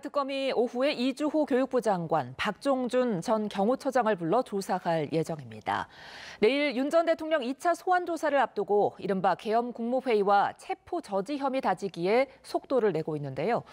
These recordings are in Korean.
특검이 오후에 이주호 교육부 장관, 박종준 전 경호처장을 불러 조사할 예정입니다. 내일 윤 전 대통령 2차 소환 조사를 앞두고 이른바 계엄 국무회의와 체포 저지 혐의 다지기에 속도를 내고 있는데요.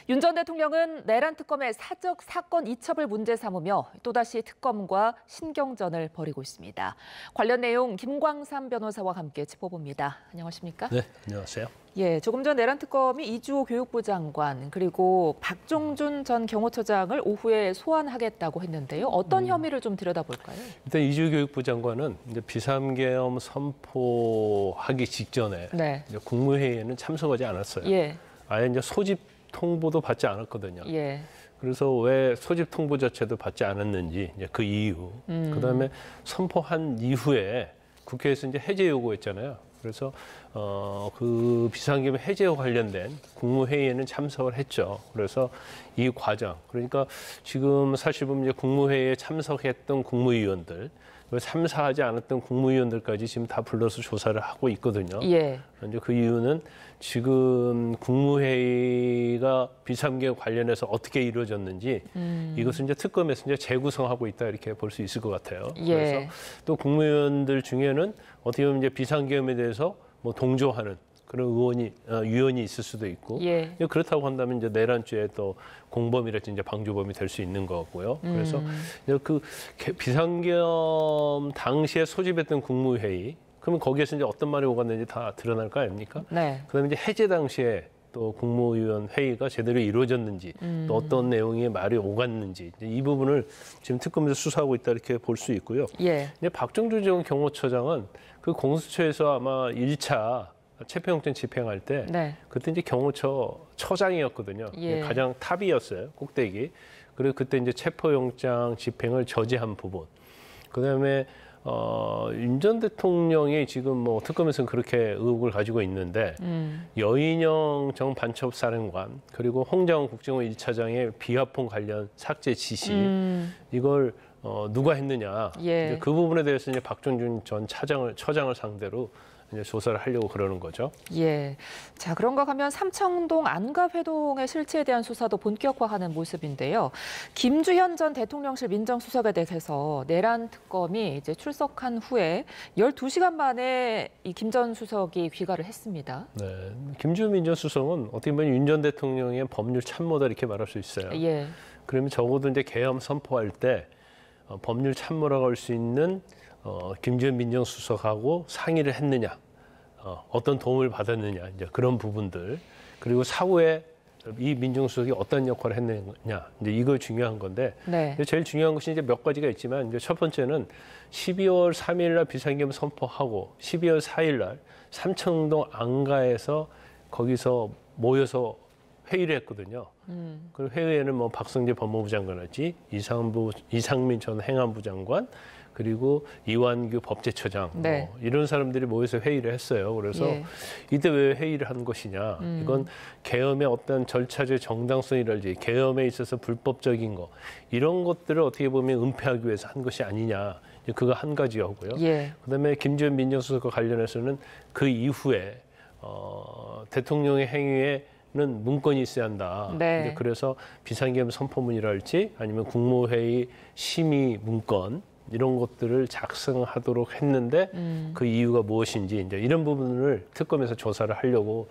윤 전 대통령은 내란 특검의 사적 사건 이첩을 문제 삼으며 또다시 특검과 신경전을 벌이고 있습니다. 관련 내용 김광삼 변호사와 함께 짚어봅니다. 안녕하십니까? 네, 안녕하세요. 예, 조금 전 내란 특검이 이주호 교육부 장관 그리고 박종준 전 경호처장을 오후에 소환하겠다고 했는데요. 어떤 혐의를 좀 들여다볼까요? 일단 이주호 교육부 장관은 이제 비상계엄 선포하기 직전에 네. 이제 국무회의에는 참석하지 않았어요. 예. 아예 이제 소집 통보도 받지 않았거든요. 예. 그래서 왜 소집 통보 자체도 받지 않았는지 이제 그 이유, 그다음에 선포한 이후에 국회에서 이제 해제 요구했잖아요. 그래서 그 비상계엄 해제와 관련된 국무회의에는 참석을 했죠. 그래서 이 과정, 그러니까 지금 사실 보면 이제 국무회의에 참석했던 국무위원들, 참사하지 않았던 국무위원들까지 지금 다 불러서 조사를 하고 있거든요. 예. 이제 그 이유는 지금 국무회의가 비상계엄 관련해서 어떻게 이루어졌는지 이것은 이제 특검에서 이제 재구성하고 있다 이렇게 볼 수 있을 것 같아요. 예. 그래서 또 국무위원들 중에는 어떻게 보면 이제 비상계엄에 대해서 뭐 동조하는 그런 위원이 있을 수도 있고 예. 그렇다고 한다면 이제 내란죄의 또 공범이랄지 이제 방조범이 될 수 있는 거고요. 그래서 이제 그 비상계엄 당시에 소집했던 국무회의, 그러면 거기에서 이제 어떤 말이 오갔는지 다 드러날 거 아닙니까? 네. 그다음에 이제 해제 당시에 또 국무위원 회의가 제대로 이루어졌는지 또 어떤 내용의 말이 오갔는지 이 부분을 지금 특검에서 수사하고 있다 이렇게 볼 수 있고요. 예. 근데 박정준 전 경호처장은 그 공수처에서 아마 1차 체포영장 집행할 때 네. 그때 이제 경호처 처장이었거든요. 예. 가장 탑이었어요. 꼭대기. 그리고 그때 이제 체포영장 집행을 저지한 부분. 그다음에 윤 전 대통령이 지금 뭐 특검에서는 그렇게 의혹을 가지고 있는데 여인영 정 반첩사령관 그리고 홍장원 국정원 1차장의 비화폰 관련 삭제 지시 이걸 누가 했느냐. 예. 이제 그 부분에 대해서 이제 박종준 전 처장을 상대로 이제 조사를 하려고 그러는 거죠. 예. 자, 그런가 하면 삼청동 안가회동의 실체에 대한 수사도 본격화하는 모습인데요. 김주현 전 대통령실 민정수석에 대해서 내란 특검이 이제 출석한 후에 12시간 만에 이 김 전 수석이 귀가를 했습니다. 네. 김주현 민정수석은 어떻게 보면 윤 전 대통령의 법률 참모다 이렇게 말할 수 있어요. 예. 그러면 적어도 이제 계엄 선포할 때 법률 참모라고 할 수 있는 김주현 민정수석하고 상의를 했느냐, 어떤 도움을 받았느냐, 이제 그런 부분들, 그리고 사후에 이 민정수석이 어떤 역할을 했느냐, 이제 이거 중요한 건데, 네. 제일 중요한 것이 이제 몇 가지가 있지만, 이제 첫 번째는 12월 3일 날 비상계엄 선포하고 12월 4일 날 삼청동 안가에서 거기서 모여서 회의를 했거든요. 그 회의에는 뭐 박성재 법무부 장관이지 이상민 전 행안부 장관 그리고 이완규 법제처장 네. 뭐 이런 사람들이 모여서 회의를 했어요. 그래서 예. 이때 왜 회의를 한 것이냐? 이건 계엄의 어떤 절차적 정당성이랄지 계엄에 있어서 불법적인 거 이런 것들을 어떻게 보면 은폐하기 위해서 한 것이 아니냐? 그거 한 가지였고요. 예. 그다음에 김주현 민정수석과 관련해서는 그 이후에 대통령의 행위에 는 문건이 있어야 한다. 네. 그래서 비상계엄 선포문이랄지 아니면 국무회의 심의 문건 이런 것들을 작성하도록 했는데 그 이유가 무엇인지 이제 이런 부분을 특검에서 조사를 하려고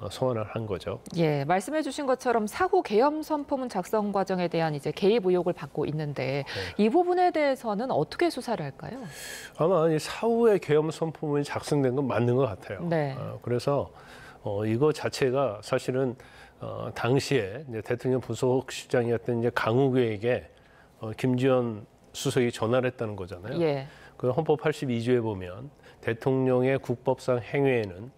소환을 한 거죠. 예, 말씀해 주신 것처럼 사후 계엄 선포문 작성 과정에 대한 이제 개입 의혹을 받고 있는데 이 부분에 대해서는 어떻게 수사를 할까요? 아마 이 사후에 계엄 선포문이 작성된 건 맞는 것 같아요. 네. 그래서 이거 자체가 사실은 당시에 이제 대통령 부속실장이었던 이제 강욱에게 김주현 수석이 전화를 했다는 거잖아요. 예. 그 헌법 82조에 보면 대통령의 국법상 행위에는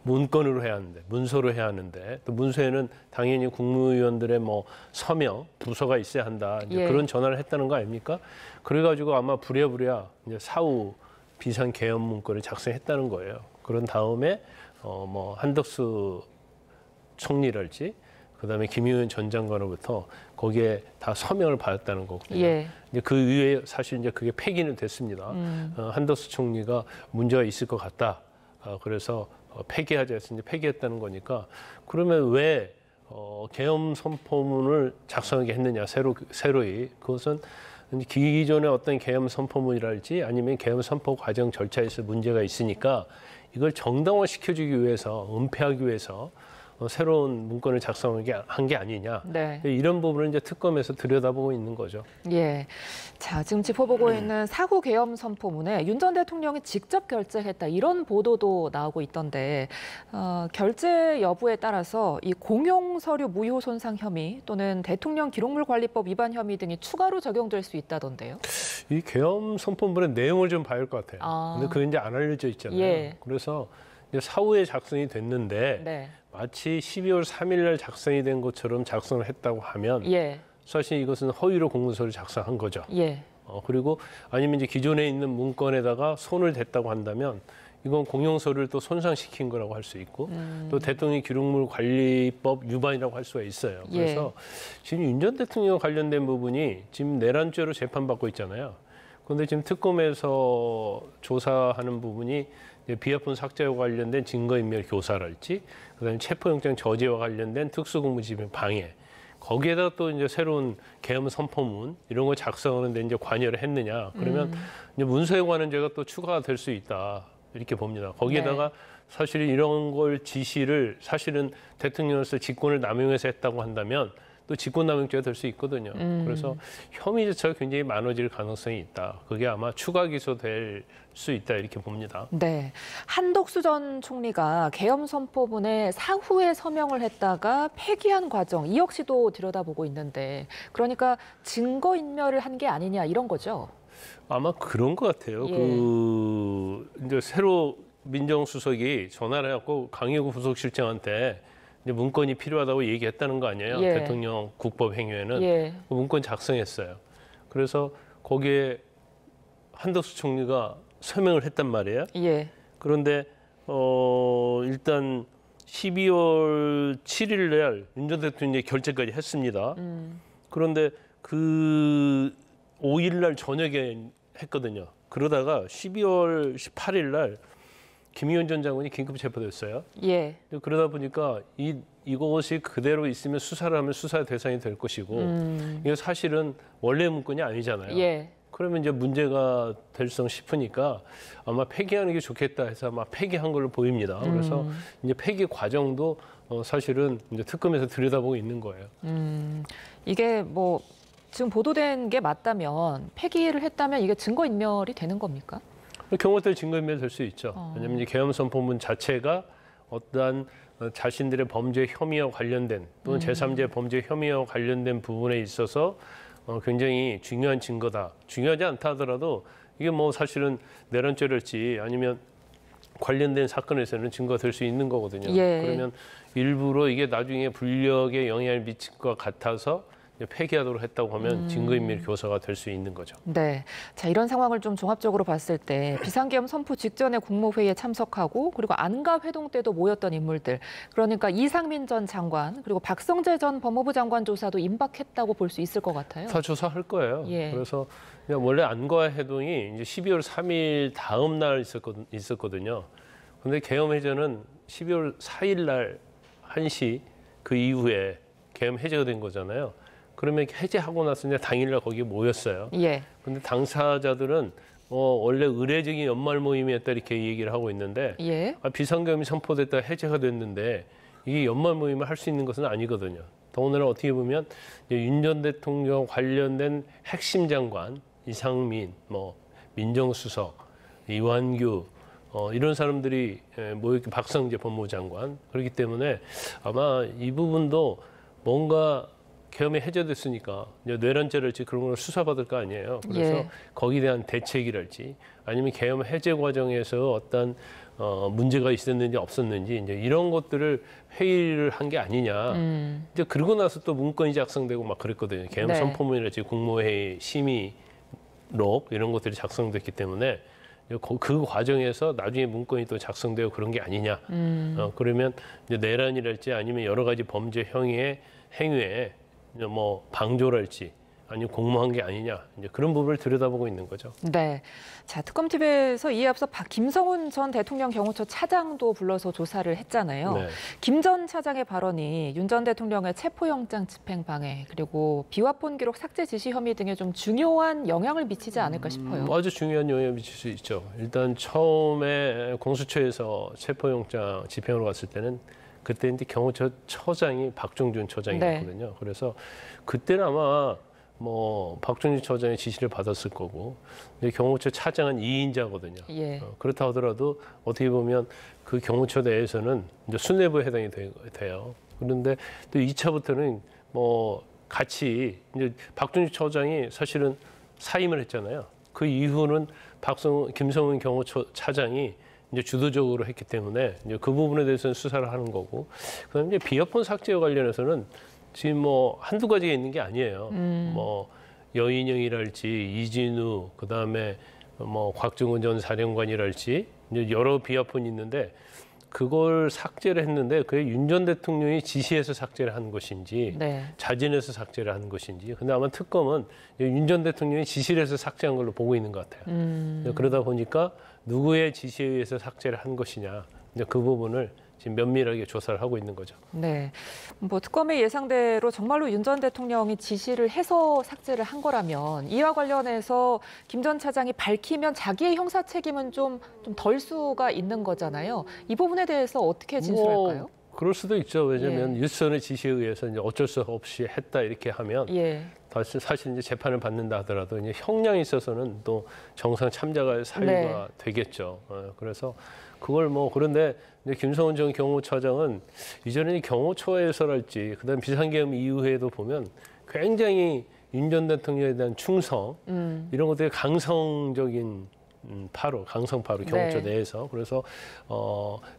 문건으로 해야 하는데, 문서로 해야 하는데, 또 문서에는 당연히 국무위원들의 뭐 서명, 부서가 있어야 한다. 이제 예. 그런 전화를 했다는 거 아닙니까? 그래가지고 아마 부랴부랴 이제 사후 비상 계엄 문건을 작성했다는 거예요. 그런 다음에 뭐 한덕수 총리랄지, 그다음에 김용현 전 장관으로부터 거기에 다 서명을 받았다는 거거든요. 예. 이제 그 이후에 사실 이제 그게 폐기는 됐습니다. 한덕수 총리가 문제가 있을 것 같다. 그래서 폐기하자 해서 이제 폐기했다는 거니까 그러면 왜 계엄 선포문을 작성하게 했느냐 새로이 그것은 기존의 어떤 계엄 선포문이랄지 아니면 계엄 선포 과정 절차에서 문제가 있으니까 이걸 정당화시켜주기 위해서 은폐하기 위해서 새로운 문건을 작성한 게 아니냐. 네. 이런 부분을 이제 특검에서 들여다보고 있는 거죠. 예. 자, 지금 짚어보고 있는 사후 계엄 선포문에 윤 전 대통령이 직접 결재했다 이런 보도도 나오고 있던데 결재 여부에 따라서 이 공용 서류 무효 손상 혐의 또는 대통령 기록물 관리법 위반 혐의 등이 추가로 적용될 수 있다던데요. 이 계엄 선포문의 내용을 좀 봐야 할 것 같아요. 근데 그게 이제 안 알려져 있잖아요. 예. 그래서 이제 사후에 작성이 됐는데 네. 마치 12월 3일 날 작성이 된 것처럼 작성을 했다고 하면 예. 사실 이것은 허위로 공문서를 작성한 거죠. 예. 그리고 아니면 이제 기존에 있는 문건에다가 손을 댔다고 한다면 이건 공용서류를 또 손상시킨 거라고 할 수 있고 또 대통령 기록물 관리법 위반이라고 할 수가 있어요. 그래서 지금 윤 전 대통령 관련된 부분이 지금 내란죄로 재판받고 있잖아요. 그런데 지금 특검에서 조사하는 부분이 비합본 삭제와 관련된 증거인멸 교사랄지, 그다음에 체포영장 저지와 관련된 특수공무집행 방해, 거기에다 또 이제 새로운 계엄 선포문 이런 거 작성하는데 이제 관여를 했느냐? 그러면 이제 문서에 관한 죄가 또 추가가 될 수 있다 이렇게 봅니다. 거기에다가 사실 이런 걸 지시를 사실은 대통령으로서 직권을 남용해서 했다고 한다면 또 직권남용죄가 될 수 있거든요. 그래서 혐의 자체가 굉장히 많아질 가능성이 있다. 그게 아마 추가 기소될 수 있다 이렇게 봅니다. 네, 한덕수 전 총리가 계엄 선포문에 사후에 서명을 했다가 폐기한 과정 이 역시도 들여다보고 있는데 그러니까 증거 인멸을 한 게 아니냐 이런 거죠? 아마 그런 것 같아요. 예. 이제 새로 민정수석이 전화를 해갖고 강의구 부속실장한테 이제 문건이 필요하다고 얘기했다는 거 아니에요? 예. 대통령 국법 행위에는 예. 그 문건 작성했어요. 그래서 거기에 한덕수 총리가 서명을 했단 말이에요. 예. 그런데 일단 12월 7일 날 윤 전 대통령이 결재까지 했습니다. 그런데 그 5일 날 저녁에 했거든요. 그러다가 12월 18일 날 김의원 전 장관이 긴급 체포됐어요. 예. 그러다 보니까 이것이 그대로 있으면 수사를 하면 수사의 대상이 될 것이고 이게 사실은 원래 문건이 아니잖아요. 예. 그러면 이제 문제가 될성 싶으니까 아마 폐기하는 게 좋겠다 해서 아마 폐기한 걸로 보입니다. 그래서 이제 폐기 과정도 사실은 이제 특검에서 들여다보고 있는 거예요. 이게 뭐 지금 보도된 게 맞다면 폐기를 했다면 이게 증거 인멸이 되는 겁니까? 경우에 따라 증거인멸 될 수 있죠. 왜냐하면 이제 계엄 선포문 자체가 어떠한 자신들의 범죄 혐의와 관련된 또는 제3자 범죄 혐의와 관련된 부분에 있어서 굉장히 중요한 증거다. 중요하지 않다 하더라도 이게 뭐 사실은 내란죄랄지 아니면 관련된 사건에서는 증거가 될 수 있는 거거든요. 예. 그러면 일부러 이게 나중에 불력에 영향을 미칠 것 같아서 폐기하도록 했다고 하면 증거인멸 교사가 될 수 있는 거죠. 네. 자, 이런 상황을 좀 종합적으로 봤을 때 비상계엄 선포 직전에 국무회의에 참석하고 그리고 안가 회동 때도 모였던 인물들. 그러니까 이상민 전 장관 그리고 박성재 전 법무부 장관 조사도 임박했다고 볼 수 있을 것 같아요. 다 조사할 거예요. 예. 그래서 그냥 원래 안과 회동이 이제 12월 3일 다음 날 있었거든요. 그런데 계엄 해제는 12월 4일 날 1시 그 이후에 계엄 해제가 된 거잖아요. 그러면 해제하고 나서 이제 당일날 거기에 모였어요. 예. 근데 당사자들은 원래 의례적인 연말 모임이었다 이렇게 얘기를 하고 있는데 예. 비상계엄이 선포됐다 해제가 됐는데 이게 연말 모임을 할 수 있는 것은 아니거든요. 더군다나 어떻게 보면 윤 전 대통령 관련된 핵심 장관 이상민, 민정수석, 이완규 이런 사람들이 모였고 박성재 법무부 장관 그렇기 때문에 아마 이 부분도 뭔가 계엄이 해제됐으니까 내란죄랄지 그런 걸 수사받을 거 아니에요. 그래서 예. 거기에 대한 대책이랄지 아니면 계엄 해제 과정에서 어떤 문제가 있었는지 없었는지 이제 이런 것들을 회의를 한 게 아니냐. 이제 그러고 나서 또 문건이 작성되고 막 그랬거든요. 계엄 네. 선포문이랄지 국무회의 심의록 이런 것들이 작성됐기 때문에 그 과정에서 나중에 문건이 또 작성되고 그런 게 아니냐. 그러면 이제 내란이랄지 아니면 여러 가지 범죄 행위에 방조랄지 아니면 공모한 게 아니냐 이제 그런 부분을 들여다보고 있는 거죠. 네. 자, 특검팀에서 이에 앞서 김성훈 전 대통령 경호처 차장도 불러서 조사를 했잖아요. 네. 김 전 차장의 발언이 윤 전 대통령의 체포영장 집행 방해 그리고 비화폰 기록 삭제 지시 혐의 등에 좀 중요한 영향을 미치지 않을까 싶어요. 아주 중요한 영향을 미칠 수 있죠. 일단 처음에 공수처에서 체포영장 집행으로 갔을 때는 그때 이제 경호처 처장이 박종준 처장이었거든요. 네. 그래서 그때는 아마 뭐 박종준 처장의 지시를 받았을 거고, 근데 경호처 차장은 2인자거든요. 예. 그렇다 하더라도 어떻게 보면 그 경호처 내에서는 이제 수뇌부에 해당이 돼요. 그런데 또 2차부터는 뭐 같이 이제 박종준 처장이 사실은 사임을 했잖아요. 그 이후는 김성훈 경호처 차장이 이제 주도적으로 했기 때문에 이제 그 부분에 대해서는 수사를 하는 거고, 그다음에 이제 비화폰 삭제와 관련해서는 지금 뭐 한두 가지가 있는 게 아니에요. 뭐 여인영이랄지 이진우, 그다음에 뭐 곽종훈 전 사령관이랄지 이제 여러 비화폰이 있는데 그걸 삭제를 했는데 그게 윤 전 대통령이 지시해서 삭제를 한 것인지 네. 자진해서 삭제를 한 것인지, 근데 아마 특검은 윤 전 대통령이 지시를 해서 삭제한 걸로 보고 있는 것 같아요. 그러다 보니까 누구의 지시에 의해서 삭제를 한 것이냐, 이제 그 부분을 지금 면밀하게 조사를 하고 있는 거죠. 네, 뭐 특검의 예상대로 정말로 윤 전 대통령이 지시를 해서 삭제를 한 거라면 이와 관련해서 김 전 차장이 밝히면 자기의 형사 책임은 좀 덜 수가 있는 거잖아요. 이 부분에 대해서 어떻게 진술할까요? 그럴 수도 있죠. 왜냐하면 예. 유선의 지시에 의해서 이제 어쩔 수 없이 했다 이렇게 하면 예. 사실 이제 재판을 받는다 하더라도 이제 형량에 있어서는 또 정상 참작할 사유가 네. 되겠죠. 그래서 그걸 뭐 그런데 이제 김성훈 전 경호처장은 이전에 경호처에서랄지 그다음 비상계엄 이후에도 보면 굉장히 윤 전 대통령에 대한 충성 이런 것들이 강성적인 강성파로 경호처 네. 내에서. 그래서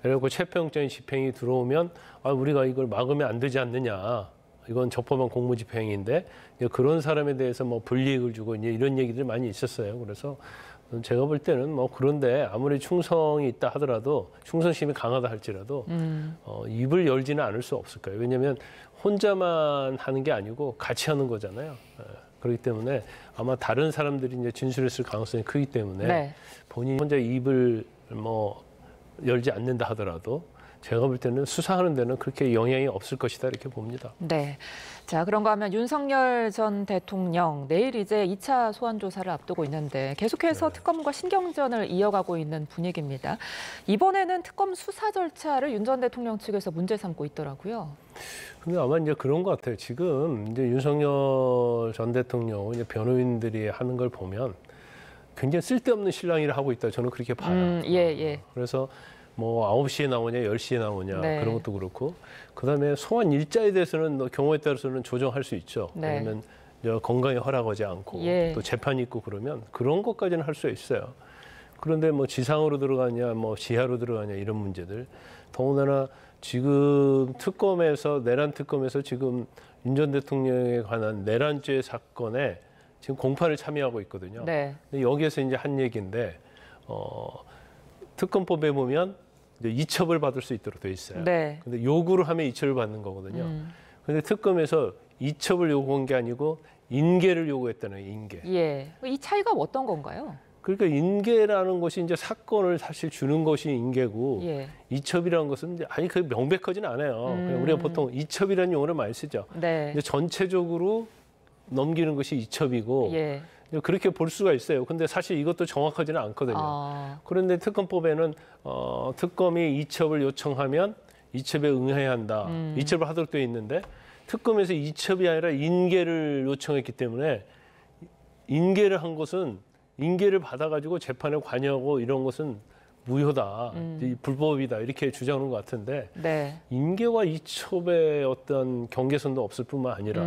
예를 들어 체포영장이 집행이 들어오면 우리가 이걸 막으면 안 되지 않느냐. 이건 적법한 공무집행인데 그런 사람에 대해서 뭐 불이익을 주고 이제 이런 얘기들이 많이 있었어요. 그래서 제가 볼 때는 뭐 그런데 아무리 충성이 있다 하더라도 충성심이 강하다 할지라도 입을 열지는 않을 수 없을 거예요. 왜냐하면 혼자만 하는 게 아니고 같이 하는 거잖아요. 그렇기 때문에 아마 다른 사람들이 이제 진술했을 가능성이 크기 때문에 네. 본인이 혼자 입을 뭐 열지 않는다 하더라도 제가 볼 때는 수사하는 데는 그렇게 영향이 없을 것이다 이렇게 봅니다. 네. 자, 그런가 하면 윤석열 전 대통령 내일 이제 2차 소환 조사를 앞두고 있는데 계속해서 특검과 신경전을 이어가고 있는 분위기입니다. 이번에는 특검 수사 절차를 윤 전 대통령 측에서 문제 삼고 있더라고요. 근데 아마 이제 그런 것 같아요. 지금 이제 윤석열 전 대통령 이제 변호인들이 하는 걸 보면 굉장히 쓸데없는 실랑이를 하고 있다. 저는 그렇게 봐요. 예. 그래서 뭐 9시에 나오냐, 10시에 나오냐 네. 그런 것도 그렇고, 그다음에 소환 일자에 대해서는 경우에 따라서는 조정할 수 있죠. 네. 왜냐하면 건강에 허락하지 않고 예. 또 재판이 있고 그러면 그런 것까지는 할 수 있어요. 그런데 뭐 지상으로 들어가냐, 뭐 지하로 들어가냐 이런 문제들. 더군다나 지금 내란 특검에서 지금 윤 전 대통령에 관한 내란죄 사건에 지금 공판을 참여하고 있거든요. 네. 근데 여기에서 이제 한 얘기인데 특검법에 보면 이제 이첩을 받을 수 있도록 돼 있어요. 네. 근데 요구를 하면 이첩을 받는 거거든요. 근데 특검에서 이첩을 요구한 게 아니고 인계를 요구했다는 거예요. 인계. 예. 이 차이가 어떤 건가요? 그러니까 인계라는 것이 이제 사건을 사실 주는 것이 인계고 예. 이첩이라는 것은 이제 그 명백하지는 않아요. 그냥 우리가 보통 이첩이라는 용어를 많이 쓰죠. 네. 근데 전체적으로 넘기는 것이 이첩이고 예. 그렇게 볼 수가 있어요. 근데 사실 이것도 정확하지는 않거든요. 그런데 특검법에는 특검이 이첩을 요청하면 이첩에 응해야 한다. 이첩을 하도록 되어 있는데 특검에서 이첩이 아니라 인계를 요청했기 때문에 인계를 한 것은 인계를 받아가지고 재판에 관여하고 이런 것은 무효다, 불법이다 이렇게 주장하는 것 같은데 네. 인계와 이첩의 어떤 경계선도 없을 뿐만 아니라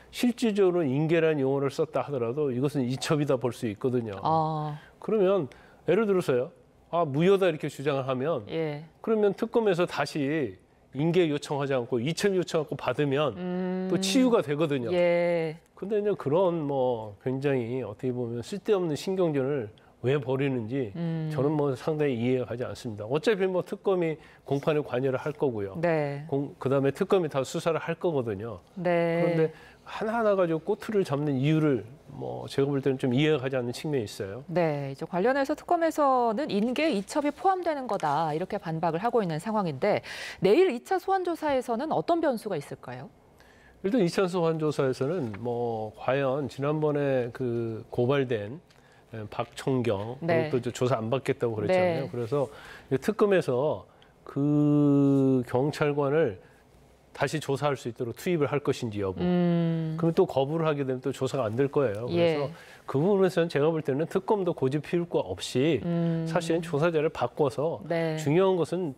실질적으로 인계라는 용어를 썼다 하더라도 이것은 이첩이다 볼 수 있거든요. 그러면 예를 들어서요. 무효다 이렇게 주장을 하면 예. 그러면 특검에서 다시 인계 요청하지 않고 이첩 요청하고 받으면 또 치유가 되거든요. 예. 근데 이제 그런 뭐 굉장히 어떻게 보면 쓸데없는 신경전을 왜 벌이는지 저는 뭐 상당히 이해가 가지 않습니다. 어차피 뭐 특검이 공판에 관여를 할 거고요. 네. 그다음에 특검이 다 수사를 할 거거든요. 네. 그런데 하나하나 가지고 꼬투리를 잡는 이유를 뭐 제가 볼 때는 좀 이해가 가지 않는 측면이 있어요. 네, 이제 관련해서 특검에서는 인계 이첩이 포함되는 거다 이렇게 반박을 하고 있는 상황인데 내일 2차 소환 조사에서는 어떤 변수가 있을까요? 일단 2차 소환 조사에서는 뭐 과연 지난번에 그 고발된 박청경 네. 또 조사 안 받겠다고 그랬잖아요. 네. 그래서 특검에서 그 경찰관을 다시 조사할 수 있도록 투입을 할 것인지 여부. 그럼 또 거부를 하게 되면 또 조사가 안 될 거예요. 그래서 예. 그 부분에서는 제가 볼 때는 특검도 고집 피울 거 없이 사실은 조사자를 바꿔서 네. 중요한 것은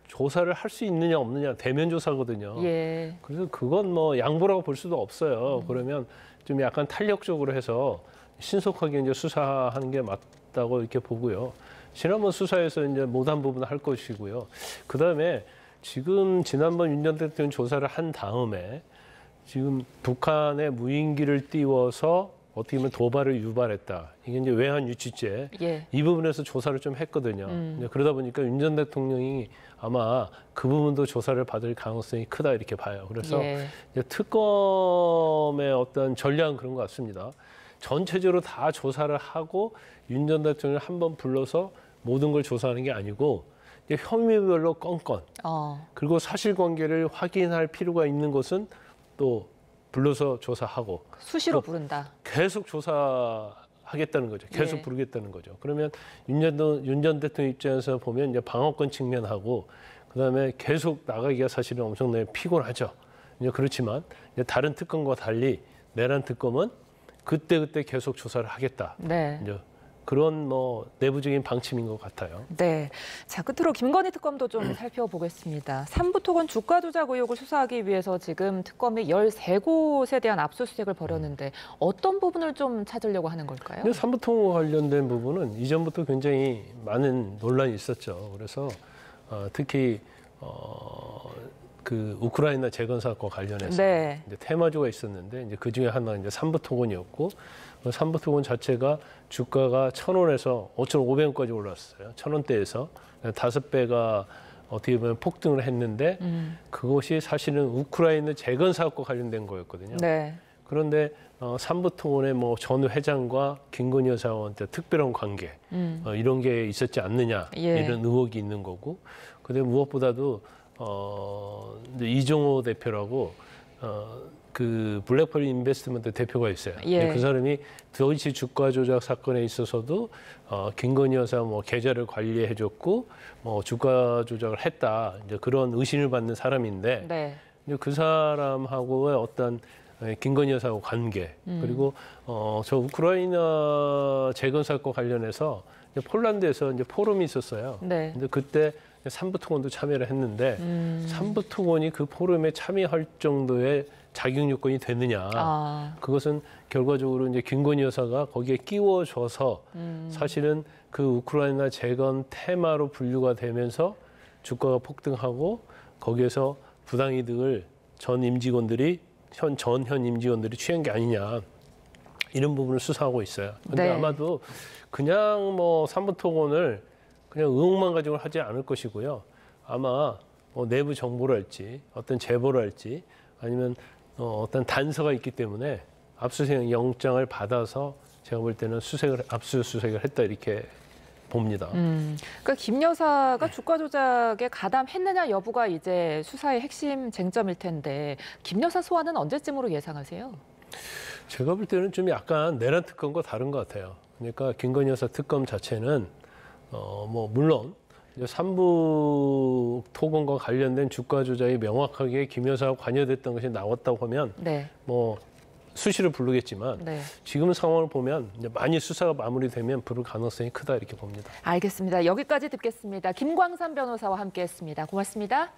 조사를 할 수 있느냐 없느냐 대면 조사거든요. 예. 그래서 그건 뭐 양보라고 볼 수도 없어요. 그러면 좀 약간 탄력적으로 해서 신속하게 이제 수사하는 게 맞다고 이렇게 보고요. 지난번 수사에서 이제 못한 부분을 할 것이고요. 그 다음에 지금 지난번 윤 전 대통령 조사를 한 다음에 지금 북한의 무인기를 띄워서 어떻게 보면 도발을 유발했다. 이게 이제 외환 유치죄. 예. 이 부분에서 조사를 좀 했거든요. 이제 그러다 보니까 윤 전 대통령이 아마 그 부분도 조사를 받을 가능성이 크다 이렇게 봐요. 그래서 예. 이제 특검의 어떤 전략은 그런 것 같습니다. 전체적으로 다 조사를 하고 윤 전 대통령을 한번 불러서 모든 걸 조사하는 게 아니고 이제 혐의별로 건건 그리고 사실관계를 확인할 필요가 있는 것은 또 불러서 조사하고 수시로 부른다. 계속 조사하겠다는 거죠. 계속 예. 부르겠다는 거죠. 그러면 윤 전 대통령 입장에서 보면 이제 방어권 측면하고 그다음에 계속 나가기가 사실은 엄청나게 피곤하죠. 이제 그렇지만 이제 다른 특검과 달리 내란 특검은 그때 계속 조사를 하겠다. 네. 이제 그런 뭐 내부적인 방침인 것 같아요. 네. 자, 끝으로 김건희 특검도 좀 살펴보겠습니다. 삼부토건 주가 조작 의혹을 수사하기 위해서 지금 특검이 13곳에 대한 압수수색을 벌였는데 어떤 부분을 좀 찾으려고 하는 걸까요? 근데 삼부통과 관련된 부분은 이전부터 굉장히 많은 논란이 있었죠. 그래서 특히 그 우크라이나 재건 사건과 관련해서 네. 이제 테마주가 있었는데 이제 그 중에 하나가 이제 삼부토건이었고 그 삼부토건 자체가 주가가 1,000원에서 5,500원까지 올랐어요. 1,000원대에서 5배가 어떻게 보면 폭등을 했는데 그것이 사실은 우크라이나 재건 사업과 관련된 거였거든요. 네. 그런데 삼부토건의 뭐 전 회장과 김건희 여사한테 특별한 관계 이런 게 있었지 않느냐 예. 이런 의혹이 있는 거고 근데 무엇보다도 이제 이종호 대표라고 그 블랙펄 인베스트먼트 대표가 있어요. 예. 그 사람이 도이치 주가 조작 사건에 있어서도 김건희 여사 뭐 계좌를 관리해줬고 뭐 주가 조작을 했다 이제 그런 의심을 받는 사람인데 네. 이제 그 사람하고의 어떤 김건희 여사하고 관계 그리고 저 우크라이나 재건 사건 관련해서 이제 폴란드에서 이제 포럼이 있었어요. 네. 근데 그때 삼부토건도 참여를 했는데 삼부토건이 그 포럼에 참여할 정도의 자격 요건이 되느냐? 그것은 결과적으로 이제 김건희 여사가 거기에 끼워줘서 사실은 그 우크라이나 재건 테마로 분류가 되면서 주가가 폭등하고 거기에서 부당이득을 전 임직원들이 취한 게 아니냐 이런 부분을 수사하고 있어요. 그런데 네. 아마도 그냥 뭐 삼부토건을 그냥 의혹만 가지고 하지 않을 것이고요. 아마 뭐 내부 정보랄지 어떤 제보랄지 아니면 어떤 단서가 있기 때문에 압수수색 영장을 받아서 제가 볼 때는 압수수색을 했다 이렇게 봅니다. 그러니까 김 여사가 주가 조작에 가담했느냐 여부가 이제 수사의 핵심 쟁점일 텐데 김 여사 소환은 언제쯤으로 예상하세요? 제가 볼 때는 좀 약간 내란 특검과 다른 것 같아요. 그러니까 김건희 여사 특검 자체는 뭐 물론 삼부 토건과 관련된 주가 조작이 명확하게 김 여사가 관여됐던 것이 나왔다고 하면 네. 뭐 수시로 부르겠지만 네. 지금 상황을 보면 이제 많이 수사가 마무리되면 부를 가능성이 크다 이렇게 봅니다. 알겠습니다. 여기까지 듣겠습니다. 김광삼 변호사와 함께했습니다. 고맙습니다.